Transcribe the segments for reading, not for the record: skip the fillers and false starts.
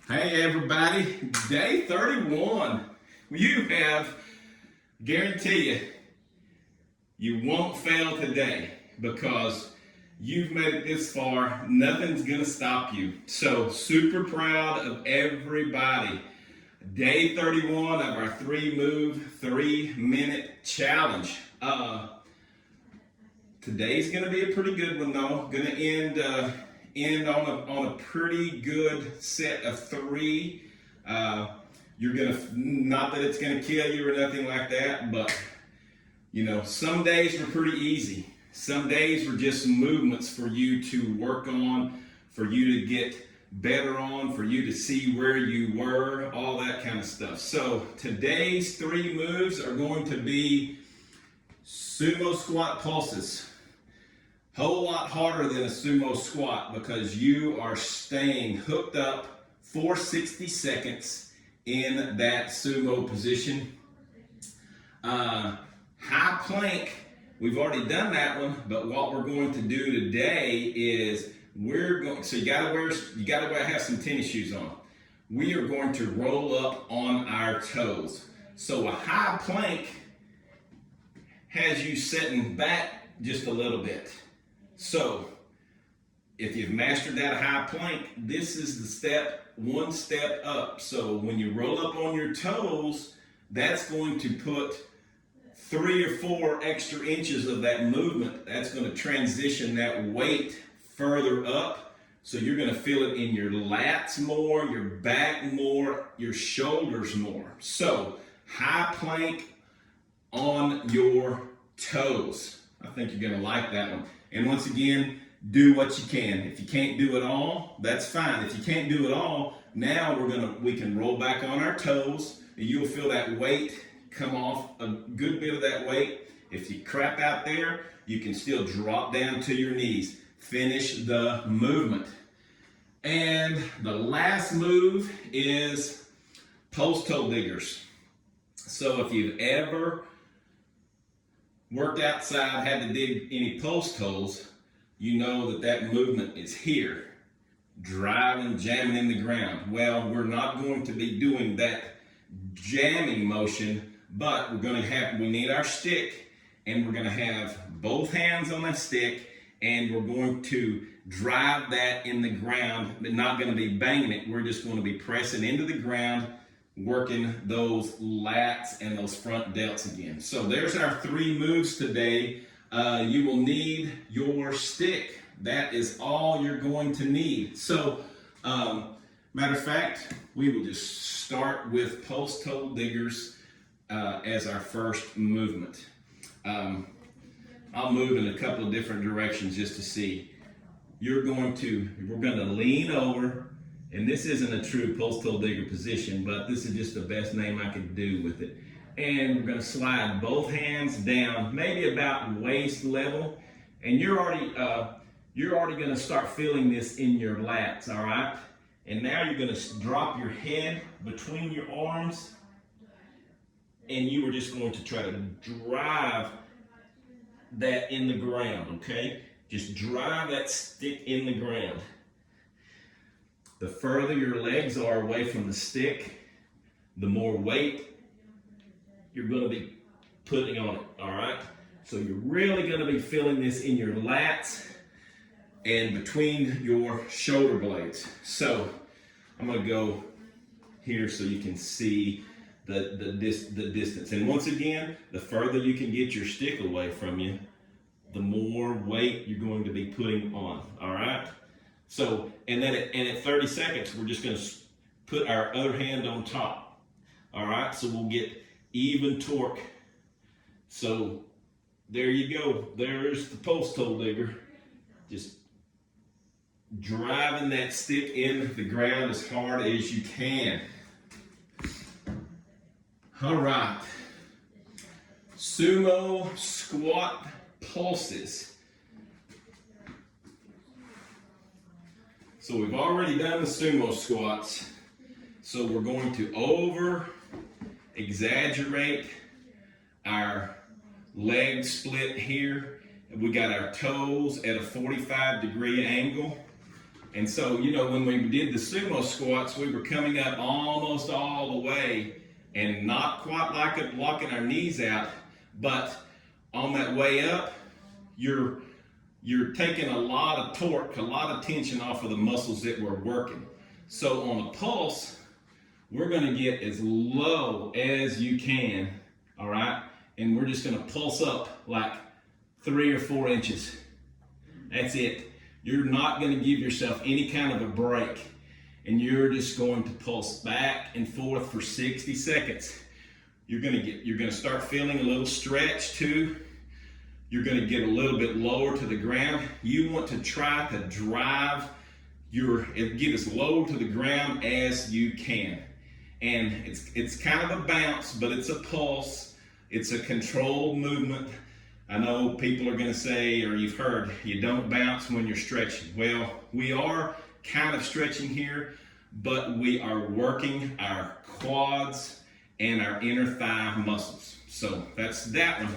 Hey everybody, day 31. You have, guarantee you won't fail today because you've made it this far. Nothing's gonna stop you. So super proud of everybody. Day 31 of our 3-minute challenge. Today's gonna be a pretty good one though. Gonna end on a pretty good set of 3. You're gonna, not that it's gonna kill you or nothing like that, but you know, some days were pretty easy. Some days were just movements for you to work on, for you to get better on, for you to see where you were, all that kind of stuff. So today's 3 moves are going to be sumo squat pulses. Whole lot harder than a sumo squat because you are staying hooked up for 60 seconds in that sumo position. High plank, we've already done that one, but what we're going to do today is so you gotta have some tennis shoes on. We are going to roll up on our toes. So a high plank has you sitting back just a little bit. So, if you've mastered that high plank, this is the one step up. So when you roll up on your toes, that's going to put 3 or 4 extra inches of that movement. That's going to transition that weight further up. So you're going to feel it in your lats more, your back more, your shoulders more. So high plank on your toes. I think you're going to like that one. And once again, do what you can. If you can't do it all, that's fine. If you can't do it all, now we can roll back on our toes. And you'll feel that weight come off, a good bit of that weight. If you crap out there, you can still drop down to your knees. Finish the movement. And the last move is post toe diggers. So if you've ever worked outside, had to dig any post holes, you know that movement is here. Driving, jamming in the ground. Well, we're not going to be doing that jamming motion, but we need our stick, and we're gonna have both hands on that stick, and we're going to drive that in the ground, but not gonna be banging it. We're just gonna be pressing into the ground, working those lats and those front delts again. So there's our 3 moves today. You will need your stick. That is all you're going to need. So, matter of fact, we will just start with post toe diggers as our first movement. I'll move in a couple of different directions just to see. We're going to lean over. And this isn't a true post toe digger position, but this is just the best name I could do with it. And we're going to slide both hands down, maybe about waist level. And you're already going to start feeling this in your lats, all right? And now you're going to drop your head between your arms, and you are just going to try to drive that in the ground, okay? Just drive that stick in the ground. The further your legs are away from the stick, the more weight you're going to be putting on it, all right? So you're really going to be feeling this in your lats and between your shoulder blades. So I'm going to go here so you can see the distance. And once again, the further you can get your stick away from you, the more weight you're going to be putting on, all right? So, and at 30 seconds, we're just going to put our other hand on top. All right, so we'll get even torque. So there you go. There's the post toe digger. Just driving that stick in the ground as hard as you can. All right. Sumo squat pulses. So we've already done the sumo squats. So we're going to exaggerate our leg split here. We got our toes at a 45-degree angle. And so, you know, when we did the sumo squats, we were coming up almost all the way and not quite like it, locking our knees out, but on that way up, you're taking a lot of torque, a lot of tension off of the muscles that we're working. So on a pulse, we're gonna get as low as you can, all right? And we're just gonna pulse up like 3 or 4 inches. That's it. You're not gonna give yourself any kind of a break, and you're just going to pulse back and forth for 60 seconds. You're gonna start feeling a little stretch too. You're gonna get a little bit lower to the ground. You want to try to drive get as low to the ground as you can. And it's kind of a bounce, but it's a pulse. It's a controlled movement. I know people are gonna say, or you've heard, you don't bounce when you're stretching. Well, we are kind of stretching here, but we are working our quads and our inner thigh muscles. So that's that one.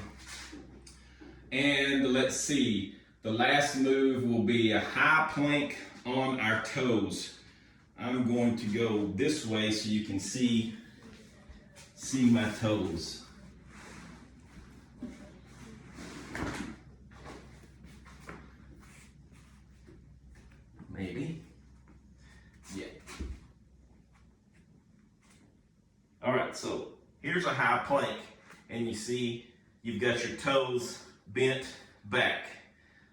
And let's see, the last move will be a high plank on our toes. I'm going to go this way so you can see my toes. Maybe. Yeah. All right, so here's a high plank, and you see you've got your toes bent back.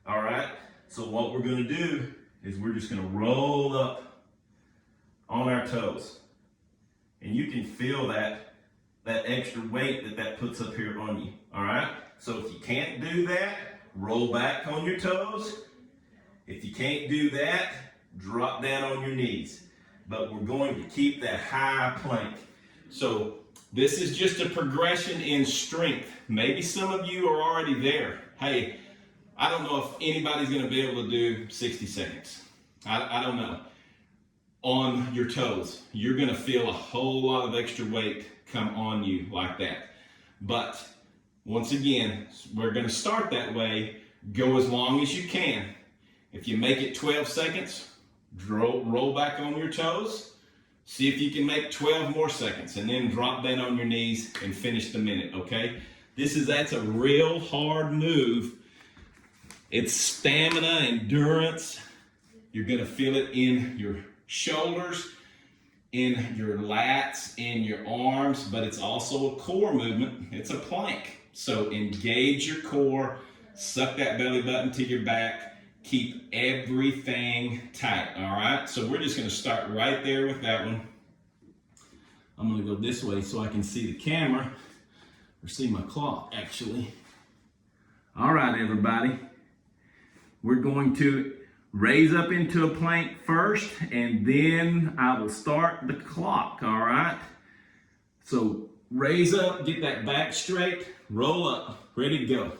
All right, so what we're gonna do is we're just gonna roll up on our toes. And you can feel that extra weight that puts up here on you, all right? So if you can't do that, roll back on your toes. If you can't do that, drop down on your knees. But we're going to keep that high plank. So this is just a progression in strength. Maybe some of you are already there. Hey, I don't know if anybody's gonna be able to do 60 seconds. I don't know. On your toes, you're gonna feel a whole lot of extra weight come on you like that. But once again, we're gonna start that way. Go as long as you can. If you make it 12 seconds, roll back on your toes. See if you can make 12 more seconds, and then drop down on your knees and finish the minute, okay? That's a real hard move. It's stamina, endurance. You're gonna feel it in your shoulders, in your lats, in your arms, but it's also a core movement. It's a plank. So engage your core, suck that belly button to your back, keep everything tight, all right? So we're just gonna start right there with that one. I'm gonna go this way so I can see the camera, or see my clock actually. All right, everybody. We're going to raise up into a plank first, and then I will start the clock, all right? So raise up, get that back straight, roll up, ready to go.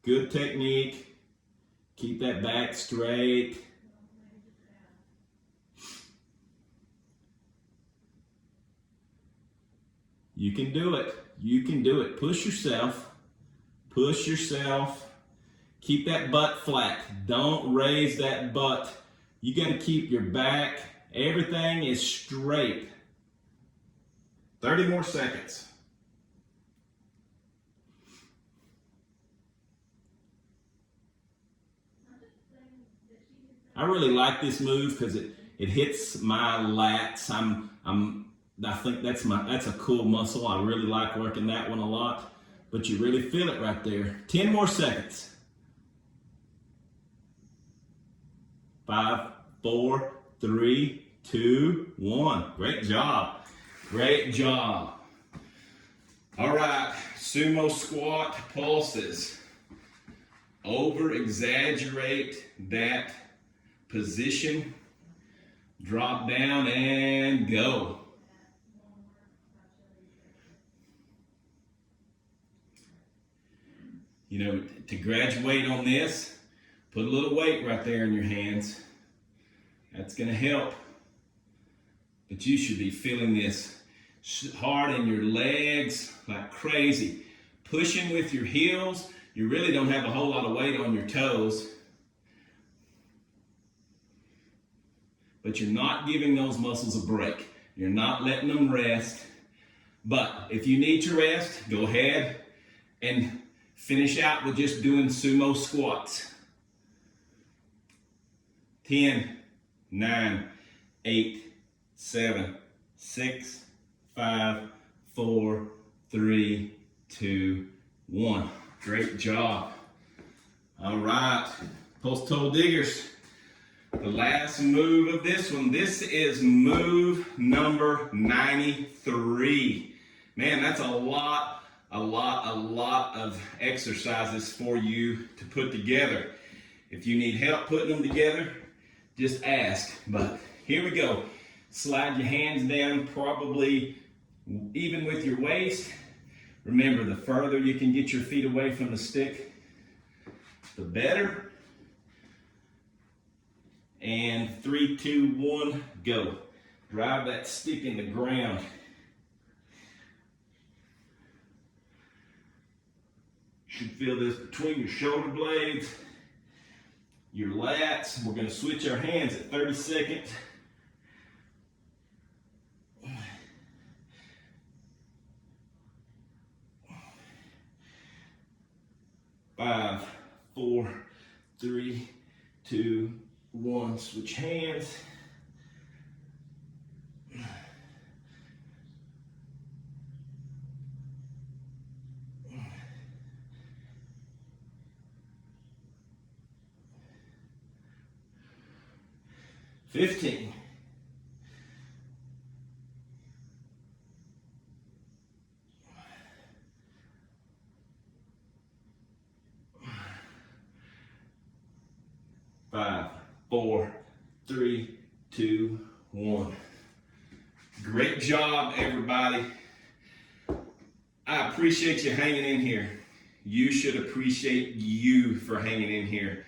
Good technique. Keep that back straight. You can do it. You can do it. Push yourself. Push yourself. Keep that butt flat. Don't raise that butt. You got to keep your back. Everything is straight. 30 more seconds. I really like this move because it hits my lats. I think that's a cool muscle. I really like working that one a lot, but you really feel it right there. 10 more seconds. 5, 4, 3, 2, 1. Great job. Great job. All right, sumo squat pulses. Over exaggerate that position. Drop down and go. You know, to graduate on this, put a little weight right there in your hands. That's gonna help. But you should be feeling this hard in your legs like crazy. Pushing with your heels. You really don't have a whole lot of weight on your toes, but you're not giving those muscles a break. You're not letting them rest. But if you need to rest, go ahead and finish out with just doing sumo squats. 10, 9, 8, 7, 6, 5, 4, 3, 2, 1. Great job. All right, post toe diggers. The last move of this one. This is move number 93. Man, that's a lot of exercises for you to put together. If you need help putting them together, just ask. But here we go. Slide your hands down, probably even with your waist. Remember, the further you can get your feet away from the stick, the better. And 3, 2, 1, go. Drive that stick in the ground. You should feel this between your shoulder blades, your lats. We're going to switch our hands at 30 seconds. 5, 4, 3, 2, 1. Switch hands. Fifteen. 5, 4, 3, 2, 1. Great job, everybody. I appreciate you hanging in here. You should appreciate you for hanging in here.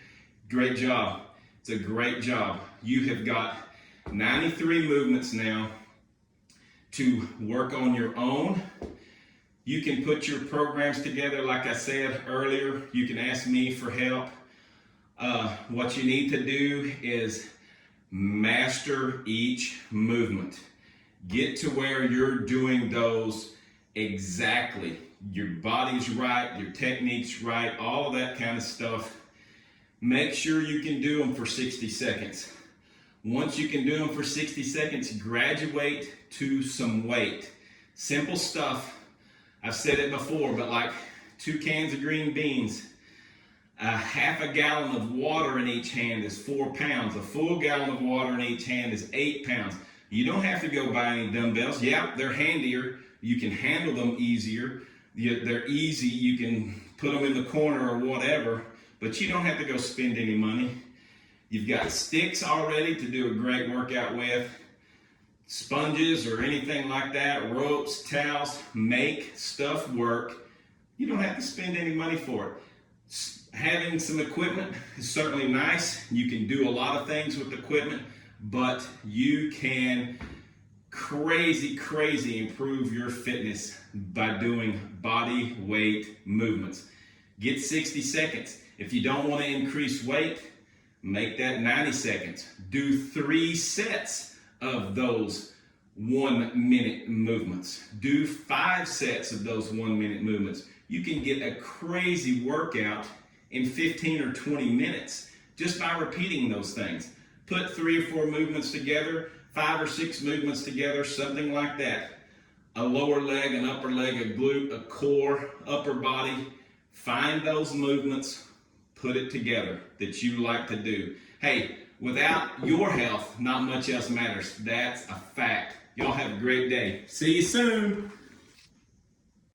Great job. It's a great job. You have got 93 movements now to work on your own. You can put your programs together, like I said earlier. You can ask me for help. What you need to do is master each movement. Get to where you're doing those exactly. Your body's right, your technique's right, all of that kind of stuff. Make sure you can do them for 60 seconds. Once you can do them for 60 seconds, graduate to some weight. Simple stuff. I've said it before, but like 2 cans of green beans, a half a gallon of water in each hand is 4 pounds. A full gallon of water in each hand is 8 pounds. You don't have to go buy any dumbbells. Yeah, they're handier. You can handle them easier. They're easy. You can put them in the corner or whatever, but you don't have to go spend any money. You've got sticks already to do a great workout with. Sponges or anything like that, ropes, towels, make stuff work. You don't have to spend any money for it. Having some equipment is certainly nice. You can do a lot of things with equipment, but you can crazy improve your fitness by doing body weight movements. Get 60 seconds. If you don't want to increase weight, make that 90 seconds. Do 3 sets of those 1-minute movements. Do 5 sets of those 1-minute movements. You can get a crazy workout in 15 or 20 minutes just by repeating those things. Put 3 or 4 movements together, 5 or 6 movements together, something like that. A lower leg, an upper leg, a glute, a core, upper body. Find those movements, put it together that you like to do. Hey, without your health, not much else matters. That's a fact. Y'all have a great day. See you soon.